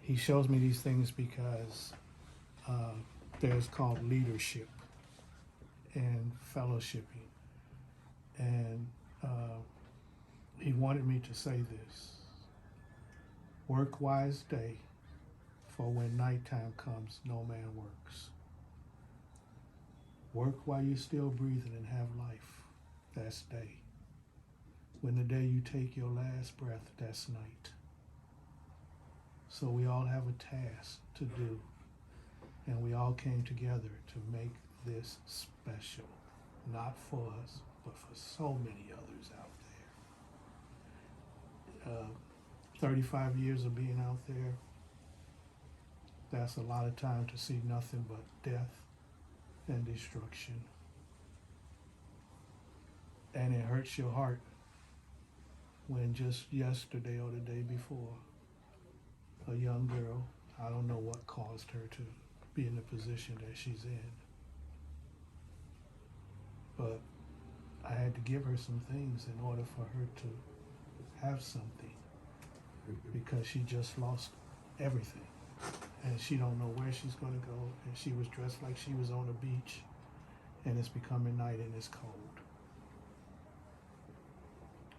he shows me these things because there's called leadership and fellowshipping. And he wanted me to say this: work wise day, for when nighttime comes, no man works. Work while you're still breathing and have life. That's day. When the day you take your last breath, that's night. So we all have a task to do, and we all came together to make this special, not for us, but for so many others out there. 35 years of being out there, that's a lot of time to see nothing but death and destruction. And it hurts your heart when just yesterday or the day before, a young girl, I don't know what caused her to be in the position that she's in, but I had to give her some things in order for her to have something, because she just lost everything. And she don't know where she's going to go, and she was dressed like she was on the beach, and it's becoming night and it's cold.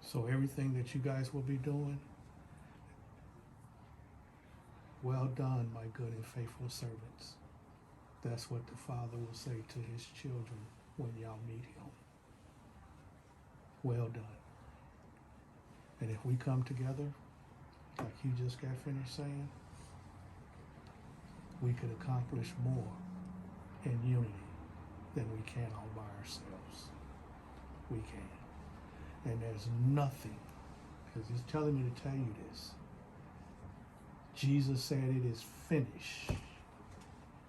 So everything that you guys will be doing, well done, my good and faithful servants. That's what the Father will say to his children when y'all meet him. Well done. And if we come together, like you just got finished saying, we could accomplish more in unity than we can all by ourselves. We can. And there's nothing, because he's telling me to tell you this. Jesus said it is finished.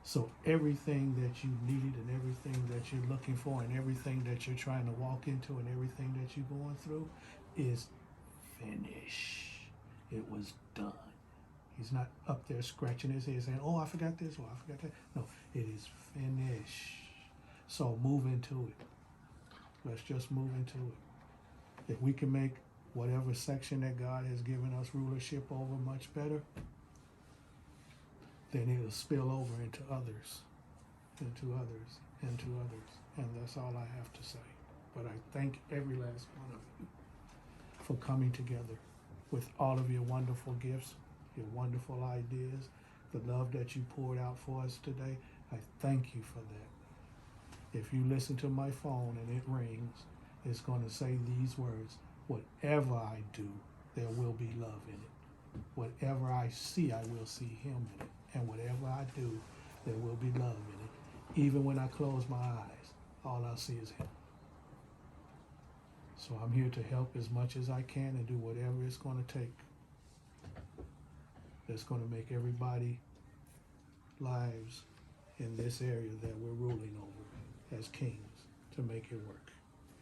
So everything that you need and everything that you're looking for and everything that you're trying to walk into and everything that you're going through is finished. It was done. He's not up there scratching his head saying, oh, I forgot this, or I forgot that. No, it is finished. So move into it. Let's just move into it. If we can make whatever section that God has given us rulership over much better, then it'll spill over into others, into others, into others. And that's all I have to say. But I thank every last one of you for coming together with all of your wonderful gifts, your wonderful ideas, the love that you poured out for us today. I thank you for that. If you listen to my phone and it rings, it's going to say these words: whatever I do, there will be love in it. Whatever I see, I will see him in it. And whatever I do, there will be love in it. Even when I close my eyes, all I see is him. So I'm here to help as much as I can and do whatever it's going to take that's going to make everybody lives in this area that we're ruling over as kings to make it work.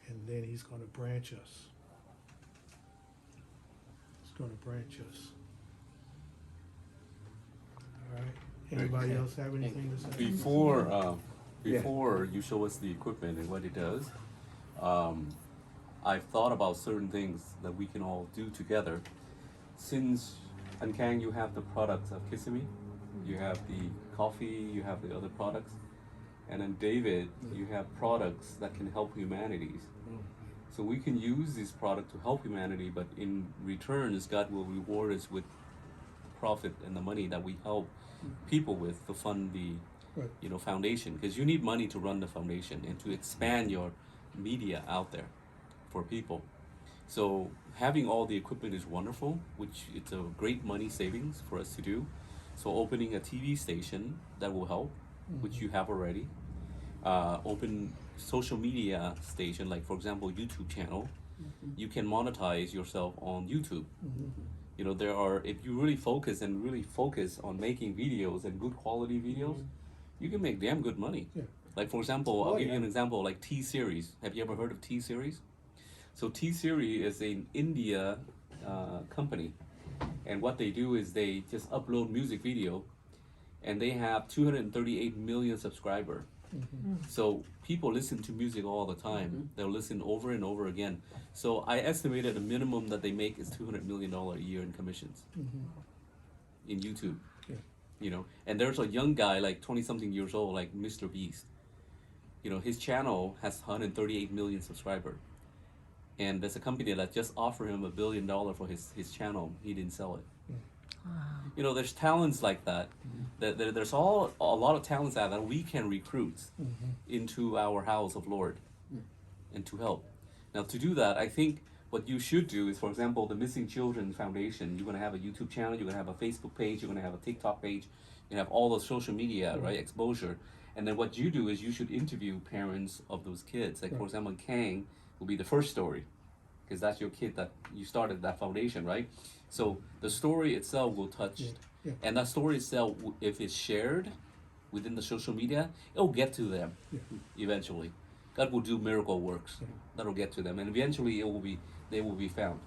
And then he's going to branch us. He's going to branch us. All right. Anybody else have anything to say? Before you show us the equipment and what it does, I've thought about certain things that we can all do together. Since Ankang, you have the products of Kissimmee, you have the coffee, you have the other products, and then David, you have products that can help humanities. So we can use this product to help humanity, but in returns, God will reward us with profit and the money that we help people with to fund the foundation, because you need money to run the foundation and to expand your media out there for people. So having all the equipment is wonderful, which it's a great money savings for us to do. So opening a TV station, that will help, which you have already. Open social media station, like for example YouTube channel. You can monetize yourself on YouTube. You know, there are, if you really focus on making videos and good quality videos, you can make damn good money. Like for example, I'll give you an example, like T-Series. Have you ever heard of T-Series? So T-Series is an India company, and what they do is they just upload music video, and they have 238 million subscribers. So people listen to music all the time. They'll listen over and over again. So I estimated the minimum that they make is $200 million a year in commissions. in YouTube. Yeah. You know, and there's a young guy like 20 something years old, like Mr. Beast. You know, his channel has 138 million subscribers. And there's a company that just offered him $1 billion for his channel. He didn't sell it. You know, there's talents like that. There's a lot of talents out that we can recruit into our house of Lord and to help. Now, to do that, I think what you should do is, for example, the Missing Children Foundation. You're going to have a YouTube channel. You're going to have a Facebook page. You're going to have a TikTok page. You have all the social media, right? Exposure. And then what you do is you should interview parents of those kids. Like, for example, Kang will be the first story, because that's your kid that you started that foundation, right? So the story itself will touch, and that story itself, if it's shared within the social media, it'll get to them eventually. God will do miracle works that'll get to them, and eventually they will be found.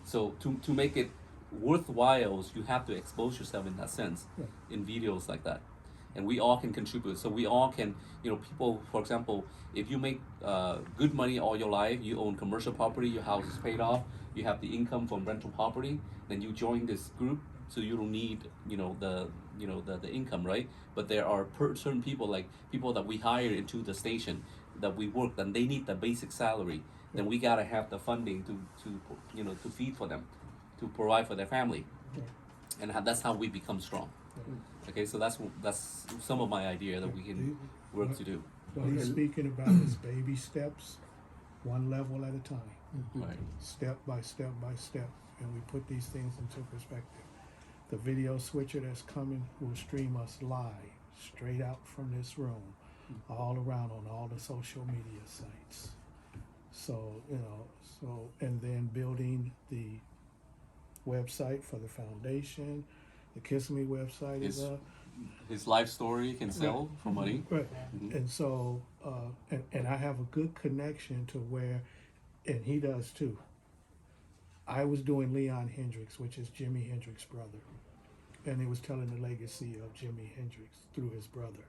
So to make it worthwhile, you have to expose yourself in that sense in videos like that. And we all can contribute. So we all can, you know, people, for example, if you make good money all your life, you own commercial property, your house is paid off, you have the income from rental property, then you join this group, so you don't need, the income, right? But there are certain people, like people that we hire into the station that we work, and they need the basic salary. Then we gotta have the funding to feed for them, to provide for their family, and that's how we become strong. Okay, so that's some of my idea that we can work to do. What he's speaking about is baby steps, one level at a time, Right. step by step by step, and we put these things into perspective. The video switcher that's coming will stream us live, straight out from this room, all around on all the social media sites. So, and then building the website for the foundation. The Kiss Me website is up. His life story can sell for money. Right. And so, and I have a good connection to where, and he does too. I was doing Leon Hendrix, which is Jimi Hendrix's brother. And he was telling the legacy of Jimi Hendrix through his brother.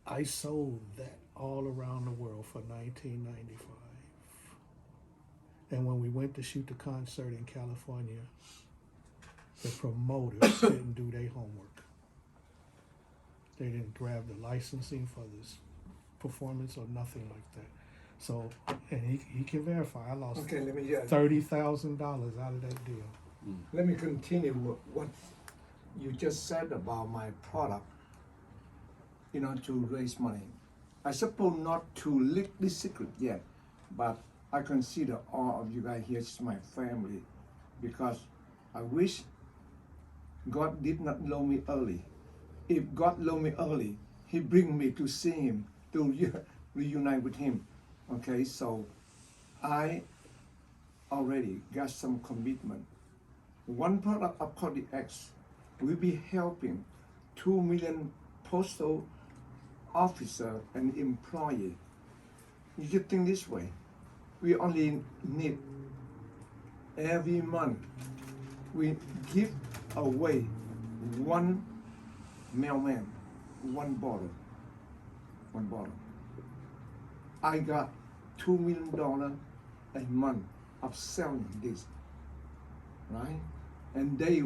I sold that all around the world for $19.95. And when we went to shoot the concert in California, the promoters didn't do their homework. They didn't grab the licensing for this performance or nothing like that. So, and he can verify, I lost $30,000 out of that deal. Let me continue what you just said about my product, to raise money. I suppose not to leak this secret yet, but I consider all of you guys here as my family, because I wish God did not know me early. If God know me early, He bring me to see Him, to reunite with Him. Okay, so I already got some commitment. One product of Cody X will be helping 2 million postal officer and employee. You should think this way. We only need every month we give away one mailman, one bottle. I got $2 million a month of selling this, right? And they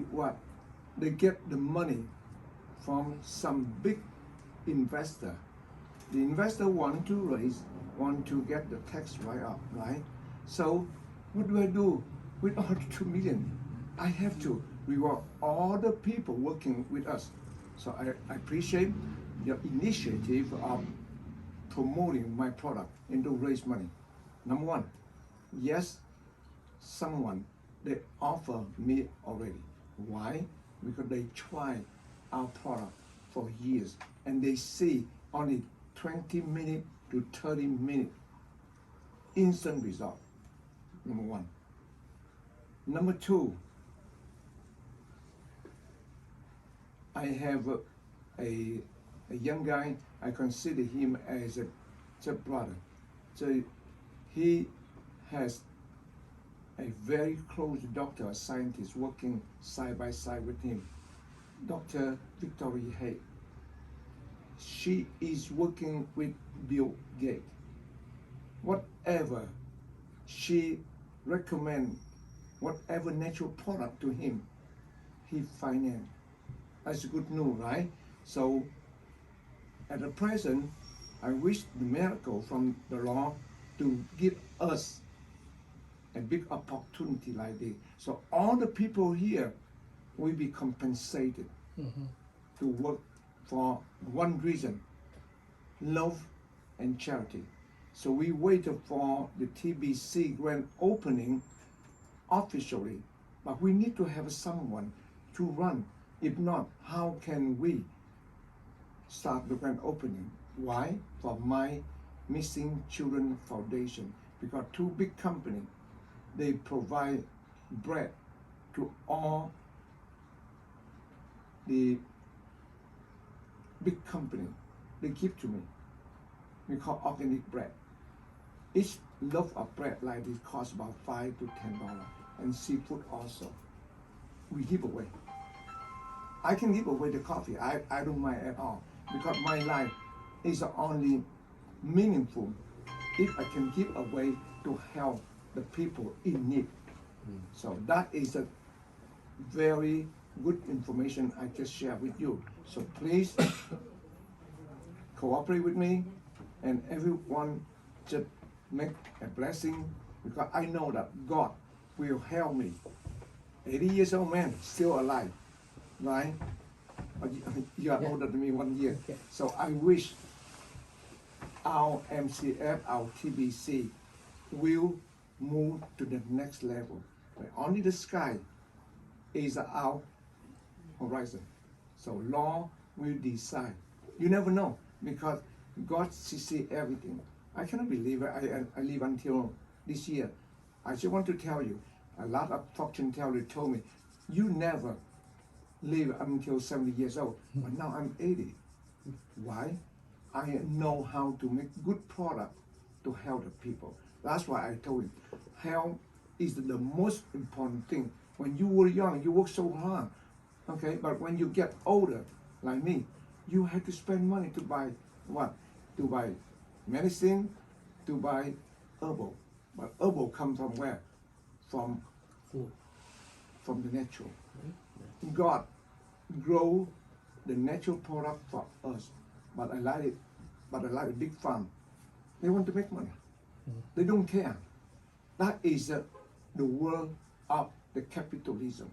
get the money from some big investor. The investor want to get the tax write-off, right? So what do I do with all the 2 million? I have to reward all the people working with us. So I appreciate your initiative of promoting my product and to raise money. Number one, yes, someone, they offer me already. Why? Because they try our product for years and they see only 20 minutes to 30 minutes instant result. Number one. Number two, I have a young guy. I consider him as a brother. So he has a very close doctor, a scientist working side by side with him, Dr. Victoria Hay. She is working with Bill Gates. Whatever she recommends, whatever natural product to him, he finance That's good news, right? So at the present, I wish the miracle from the law to give us a big opportunity like this. So all the people here will be compensated to work for one reason, love and charity. So we waited for the TBC grand opening officially, but we need to have someone to run. If not, how can we start the grand opening? Why? For My Missing Children Foundation. Because two big companies, they provide bread to all the big company. They give to me. We call organic bread. Each loaf of bread like this costs about $5 to $10, and seafood also. We give away. I can give away the coffee. I don't mind at all, because my life is only meaningful if I can give away to help the people in need. So that is a very good information I just shared with you. So please cooperate with me, and everyone just make a blessing, because I know that God will help me. 80 years old man, still alive, right? You are older than me 1 year. So I wish our MCF, our TBC will move to the next level. But only the sky is our horizon. So law will decide. You never know, because God sees everything. I cannot believe it. I live until this year. I just want to tell you, a lot of fortune tellers told me, you never live until 70 years old. But now I'm 80. Why? I know how to make good product to help the people. That's why I told him, health is the most important thing. When you were young, you work so hard, okay? But when you get older, like me, you have to spend money to buy what? To buy medicine, to buy herbal. But herbal come from where? From the natural. God grow the natural product for us. But I like it. But I like a big farm. They want to make money. They don't care. That is the world of the capitalism.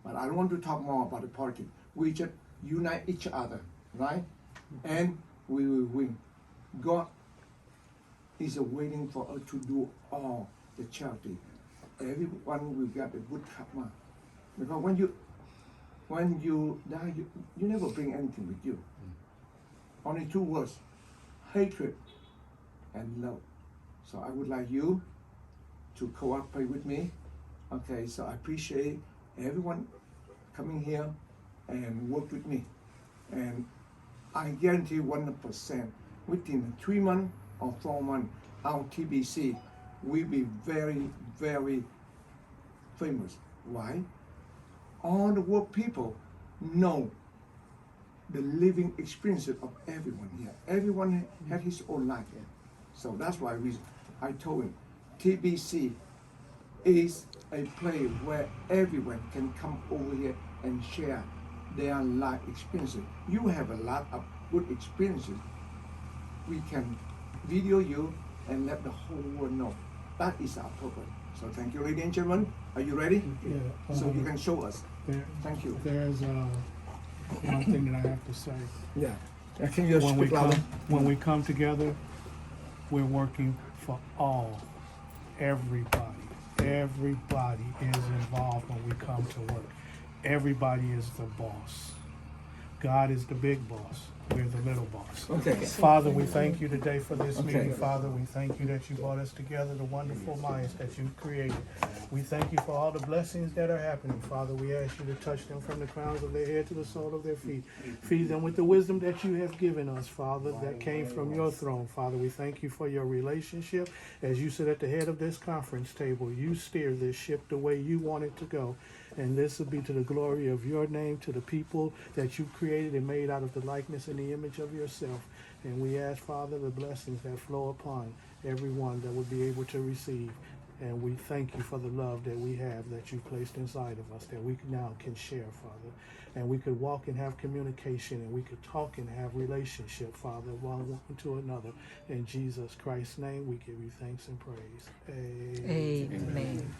But I don't want to talk more about the politics. We just unite each other, right? And we will win. God is waiting for us to do all the charity. Everyone will get a good karma. Because when you die, you never bring anything with you. Only two words, hatred and love. So I would like you to cooperate with me. Okay, so I appreciate everyone coming here and work with me. And I guarantee 100% within 3 months or 4 months, our TBC will be very, very famous. Why? All the world people know the living experiences of everyone here. Everyone had his own life. So that's why I told him, TBC is a place where everyone can come over here and share their life experiences. You have a lot of good experiences. We can video you and let the whole world know. That is our purpose. So thank you, ladies and gentlemen. Are you ready? Yeah. So you can show us. Thank you. There's one thing that I have to say. Yeah. Can you speak louder? When we come together, we're working for everybody. Everybody is involved when we come to work. Everybody is the boss. God is the big boss. We're the little boss. Okay. Father, we thank you today for this Okay. meeting. Father, we thank you that you brought us together, the wonderful minds that you created. We thank you for all the blessings that are happening. Father, we ask you to touch them from the crowns of their head to the sole of their feet. Feed them with the wisdom that you have given us, Father, that came from your throne. Father, we thank you for your relationship. As you sit at the head of this conference table, you steer this ship the way you want it to go. And this will be to the glory of your name, to the people that you created and made out of the likeness and the image of yourself. And we ask, Father, the blessings that flow upon everyone that would be able to receive. And we thank you for the love that we have, that you placed inside of us, that we now can share, Father. And we could walk and have communication, and we could talk and have relationship, Father, one to another. In Jesus Christ's name, we give you thanks and praise. Amen. Amen.